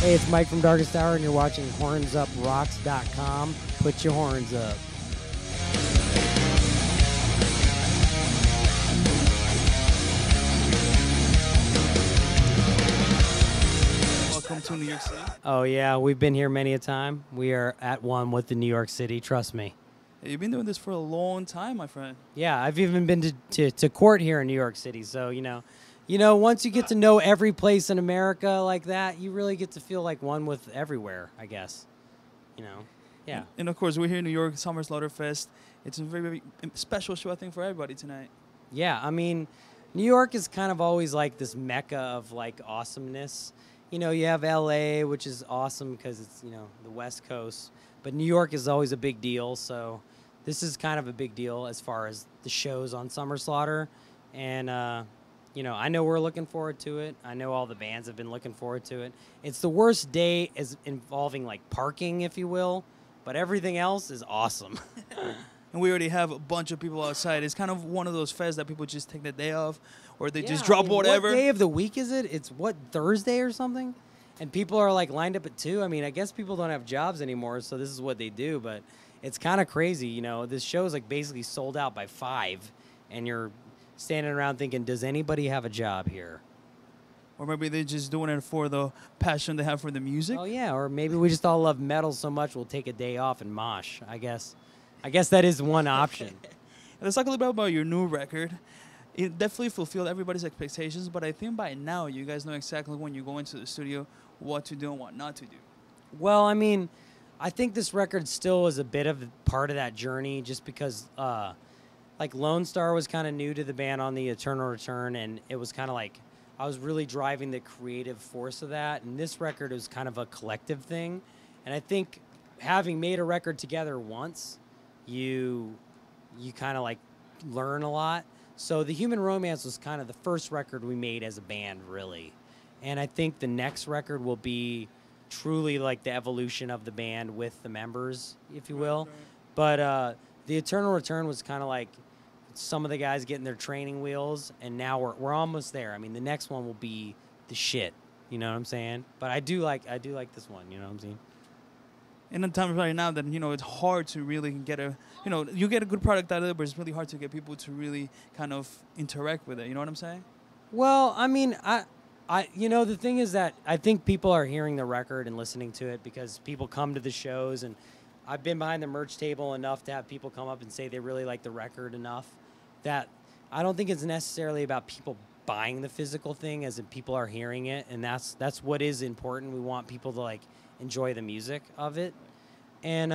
Hey, it's Mike from Darkest Hour, and you're watching HornsUpRocks.com. Put your horns up. Welcome to New York City. Oh, yeah, we've been here many a time. We are at one with the New York City, trust me. Hey, you've been doing this for a long time, my friend. Yeah, I've even been to court here in New York City, so, you know, once you get to know every place in America like that, you really get to feel like one with everywhere, I guess. You know, yeah. And of course, we're here in New York, Summer Slaughterfest. It's a very, very special show, I think, for everybody tonight. Yeah, I mean, New York is kind of always like this mecca of like awesomeness. You know, you have LA, which is awesome because it's, you know, the West Coast. But New York is always a big deal, so this is kind of a big deal as far as the shows on Summer Slaughter. And, you know, I know we're looking forward to it. I know all the bands have been looking forward to it. It's the worst day as involving, like, parking, if you will. But everything else is awesome. And we already have a bunch of people outside. It's kind of one of those fests that people just take the day off, or they just drop whatever. What day of the week is it? It's what, Thursday or something? And people are like lined up at 2. I mean, I guess people don't have jobs anymore, so this is what they do. But it's kind of crazy, you know. This show is like basically sold out by 5, and you're standing around thinking, does anybody have a job here? Or maybe they're just doing it for the passion they have for the music. Oh, yeah, or maybe we just all love metal so much we'll take a day off and mosh, I guess. I guess that is one option. Let's talk a little bit about your new record. It definitely fulfilled everybody's expectations, but I think by now you guys know exactly when you go into the studio what to do and what not to do. Well, I mean, I think this record still is a bit of part of that journey just because, like, Lone Star was kind of new to the band on the Eternal Return, and it was kind of like I was really driving the creative force of that, and this record was kind of a collective thing. And I think having made a record together once, you kind of like learn a lot. So the Human Romance was kind of the first record we made as a band, really. And I think the next record will be truly like the evolution of the band with the members, if you will. Right. But the Eternal Return was kind of like some of the guys getting their training wheels, and now we're almost there. I mean, the next one will be the shit. You know what I'm saying? But I do like this one. You know what I'm saying? In the time right now that, you know, it's hard to really get you get a good product out of it, but it's really hard to get people to really kind of interact with it. You know what I'm saying? Well, I mean, you know, the thing is that I think people are hearing the record and listening to it because people come to the shows, and I've been behind the merch table enough to have people come up and say they really like the record enough that I don't think it's necessarily about people buying the physical thing as in people are hearing it, and that's what is important. We want people to, like, enjoy the music of it. And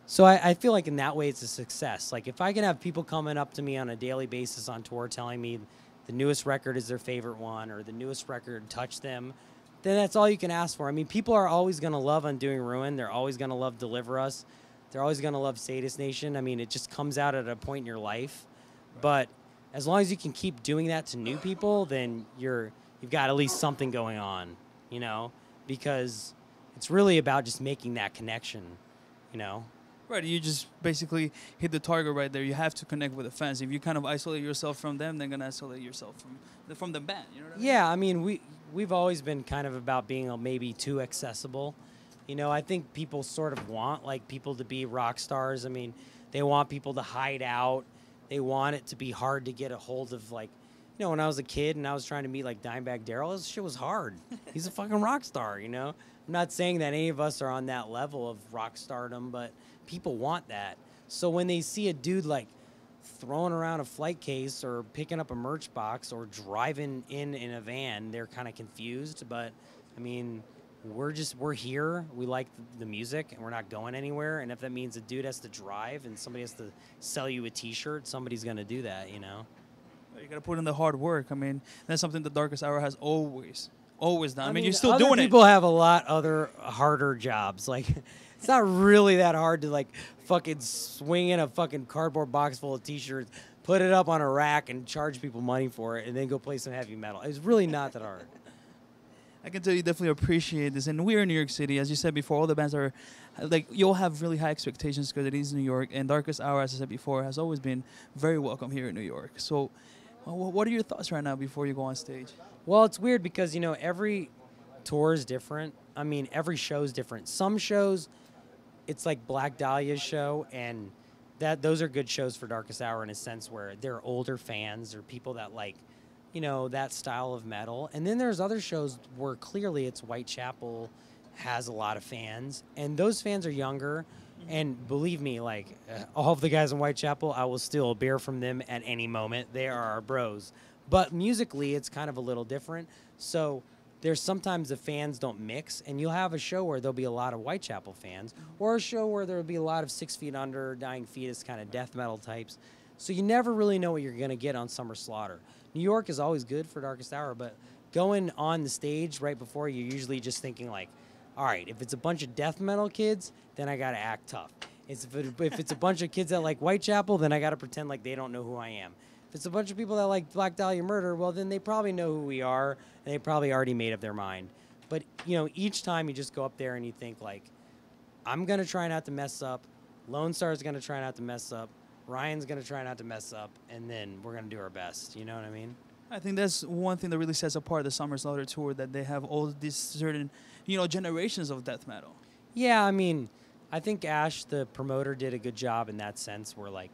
so I feel like in that way it's a success. Like, if I can have people coming up to me on a daily basis on tour telling me the newest record is their favorite one or the newest record touched them, then that's all you can ask for. I mean, people are always going to love Undoing Ruin. They're always going to love Deliver Us. They're always going to love Sadist Nation. I mean, it just comes out at a point in your life. But as long as you can keep doing that to new people, then you've got at least something going on, you know, because it's really about just making that connection, you know. Right, you just basically hit the target right there. You have to connect with the fans. If you kind of isolate yourself from them, they're gonna isolate yourself from the band. You know what I mean? Yeah, I mean, we've always been kind of about being maybe too accessible. You know, I think people sort of want like people to be rock stars. I mean, they want people to hide out. They want it to be hard to get a hold of. Like, you know, when I was a kid and I was trying to meet like Dimebag Darrell, this shit was hard. He's a fucking rock star, you know. I'm not saying that any of us are on that level of rock stardom, but people want that. So when they see a dude like throwing around a flight case or picking up a merch box or driving in a van, they're kind of confused. But I mean, we're here. We like the music, and we're not going anywhere. And if that means a dude has to drive and somebody has to sell you a T-shirt, somebody's gonna do that, you know. You gotta put in the hard work. I mean, that's something the Darkest Hour has always done. I mean, you're still other doing it. People have a lot other harder jobs. Like, it's not really that hard to like fucking swing in a fucking cardboard box full of T-shirts, put it up on a rack, and charge people money for it, and then go play some heavy metal. It's really not that hard. I can tell you definitely appreciate this. And we're in New York City. As you said before, all the bands are, like, you'll have really high expectations because it is New York. And Darkest Hour, as I said before, has always been very welcome here in New York. So what are your thoughts right now before you go on stage? Well, it's weird because, you know, tour is different. I mean, every show is different. Some shows, it's like Black Dahlia's show, and those are good shows for Darkest Hour in a sense where they're older fans or people that like, you know, that style of metal. And then there's other shows where clearly it's Whitechapel has a lot of fans, and those fans are younger. And believe me, like all of the guys in Whitechapel, I will steal a beer from them at any moment. They are our bros. But musically, it's kind of a little different. So there's sometimes the fans don't mix, and you'll have a show where there'll be a lot of Whitechapel fans, or a show where there'll be a lot of 6 Feet Under, Dying Fetus kind of death metal types. So you never really know what you're going to get on Summer Slaughter. New York is always good for Darkest Hour, but going on the stage right before, you're usually just thinking like, all right, if it's a bunch of death metal kids, then I got to act tough. If it's a bunch of kids that like Whitechapel, then I got to pretend like they don't know who I am. If it's a bunch of people that like Black Dahlia Murder, well, then they probably know who we are, and they probably already made up their mind. But, you know, each time you just go up there and you think, like, I'm going to try not to mess up. Lone Star's going to try not to mess up. Ryan's going to try not to mess up, and then we're going to do our best. You know what I mean? I think that's one thing that really sets apart the Summer Slaughter tour, that they have all these certain, you know, generations of death metal. Yeah, I mean, I think Ash, the promoter, did a good job in that sense where, like,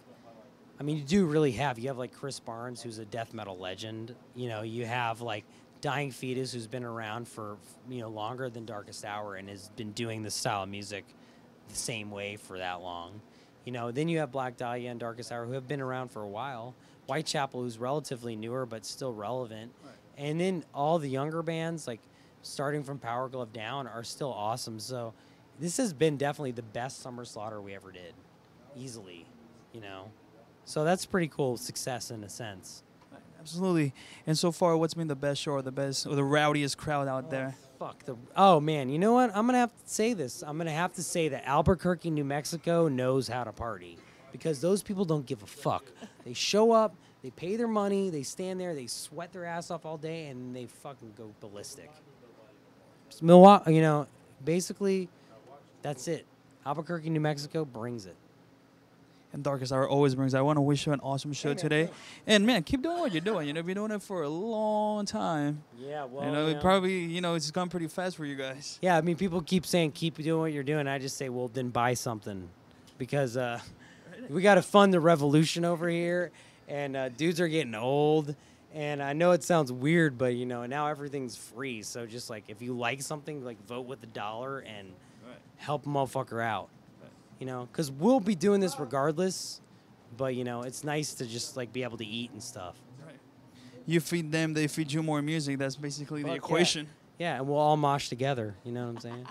I mean, you have like Chris Barnes, who's a death metal legend. You know, you have like Dying Fetus, who's been around for, you know, longer than Darkest Hour and has been doing this style of music the same way for that long. You know, then you have Black Dahlia and Darkest Hour, who have been around for a while. Whitechapel, who's relatively newer but still relevant. Right. And then all the younger bands, like starting from Power Glove down, are still awesome. So this has been definitely the best Summer Slaughter we ever did, easily, you know. So that's pretty cool success in a sense. Absolutely. And so far, what's been the best show or the rowdiest crowd out there? Oh, man, you know what? I'm going to have to say this. I'm going to have to say that Albuquerque, New Mexico knows how to party, because those people don't give a fuck. They show up, they pay their money, they stand there, they sweat their ass off all day, and they fucking go ballistic. Milwaukee, you know, basically, that's it. Albuquerque, New Mexico brings it. And Darkest Hour always brings. I want to wish you an awesome show today. And, man, keep doing what you're doing. You know, you've been doing it for a long time. Yeah, well, you know, it probably, you know, it's gone pretty fast for you guys. Yeah, I mean, people keep saying, keep doing what you're doing. I just say, well, then buy something. Because we got to fund the revolution over here. And dudes are getting old. And I know it sounds weird, but, you know, now everything's free. So just, like, if you like something, like, vote with $1 and help a motherfucker out. You know, because we'll be doing this regardless, but, you know, it's nice to just, like, be able to eat and stuff. Right. You feed them, they feed you more music. That's basically the equation. Yeah, and we'll all mosh together. You know what I'm saying?